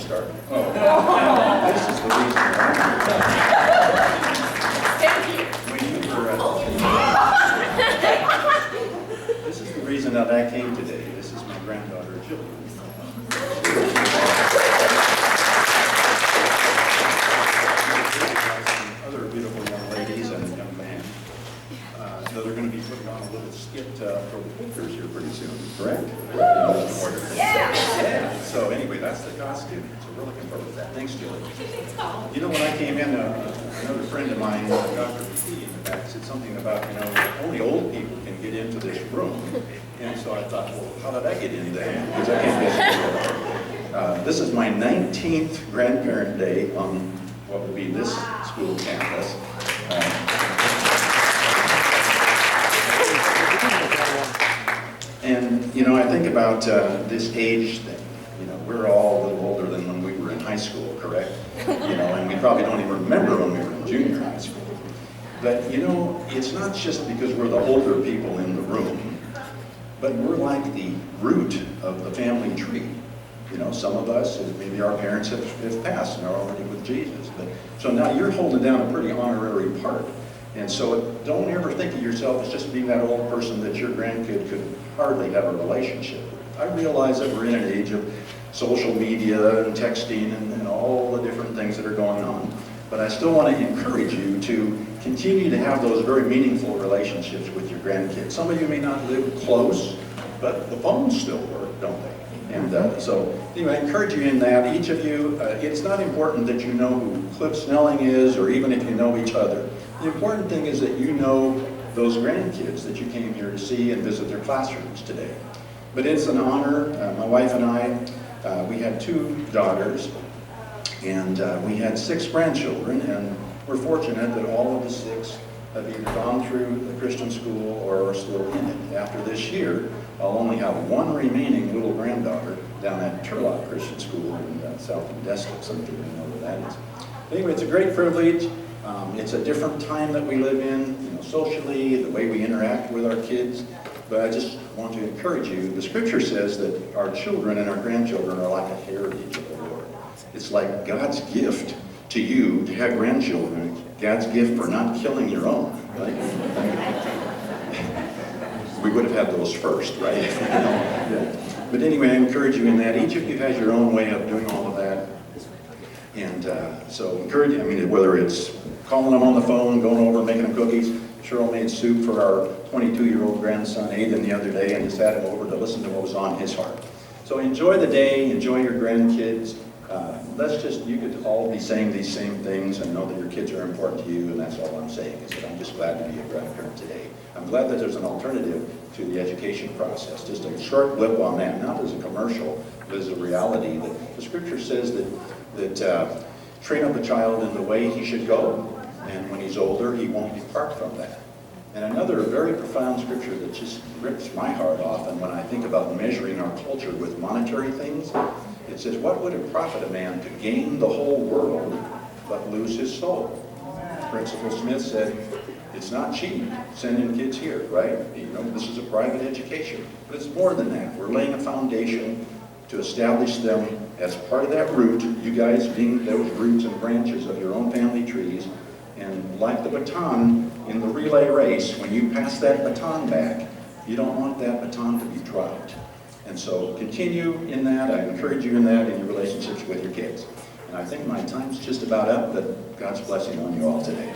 start. Oh, now, this is the reason this is the reason that I came today. This is my granddaughter, Jill. Other beautiful young ladies and young man. So they're going to be putting on a little skit for the pictures here pretty soon, correct? Yeah. So anyway, that's the costume. So we're looking forward to that. Thanks, Julie. You know, when I came in, another friend of mine, Dr. McKee in the back, said something about, only old people can get into this room. And so I thought, well, how did I get in there? Because I can't get in. This is my 19th grandparent day on what would be this school campus. And, I think about this age thing. We're all a little older than when we were in high school, correct? And we probably don't even remember when we were in junior high school. But, it's not just because we're the older people in the room, but we're like the root of the family tree. Some of us, maybe our parents have passed and are already with Jesus. So now you're holding down a pretty honorary part. And so don't ever think of yourself as just being that old person that your grandkid could hardly have a relationship with. I realize that we're in an age of social media and texting and all the different things that are going on. But I still want to encourage you to continue to have those very meaningful relationships with your grandkids. Some of you may not live close, but the phones still work, don't they? And so anyway, I encourage you in that. Each of you, it's not important that you know who Cliff Snelling is, or even if you know each other. The important thing is that you know those grandkids that you came here to see and visit their classrooms today. But it's an honor. My wife and I, we had 2 daughters, and we had 6 grandchildren, and we're fortunate that all of the 6 have either gone through the Christian school or are still in it. After this year, I'll only have 1 remaining little granddaughter down at Turlock Christian School in South Modesto. Some of you may know where that is. Anyway, it's a great privilege. It's a different time that we live in, socially, the way we interact with our kids. But I just want to encourage you. The scripture says that our children and our grandchildren are like a heritage of the Lord. It's like God's gift to you to have grandchildren. God's gift for not killing your own, right? We would have had those first, right? Yeah. But anyway, I encourage you in that. Each of you has your own way of doing all of that. And so encourage you, whether it's calling them on the phone, going over, making them cookies. Cheryl made soup for our 22-year-old grandson, Aiden, the other day, and just had him over to listen to what was on his heart. So enjoy the day, enjoy your grandkids. You could all be saying these same things and know that your kids are important to you, and that's all I'm saying, is that I'm just glad to be a grandparent today. I'm glad that there's an alternative to the education process. Just a short blip on that, not as a commercial, but as a reality that the scripture says that train up a child in the way he should go, and when he's older, he won't depart from that. And another very profound scripture that just rips my heart off, and when I think about measuring our culture with monetary things, it says, what would it profit a man to gain the whole world but lose his soul? Principal Smith said, it's not cheap sending kids here, right? This is a private education. But it's more than that. We're laying a foundation to establish them as part of that root, you guys being those roots and branches of your own family trees. And like the baton in the relay race, when you pass that baton back, you don't want that baton to be dropped. And so continue in that. I encourage you in that in your relationships with your kids. And I think my time's just about up, but God's blessing on you all today.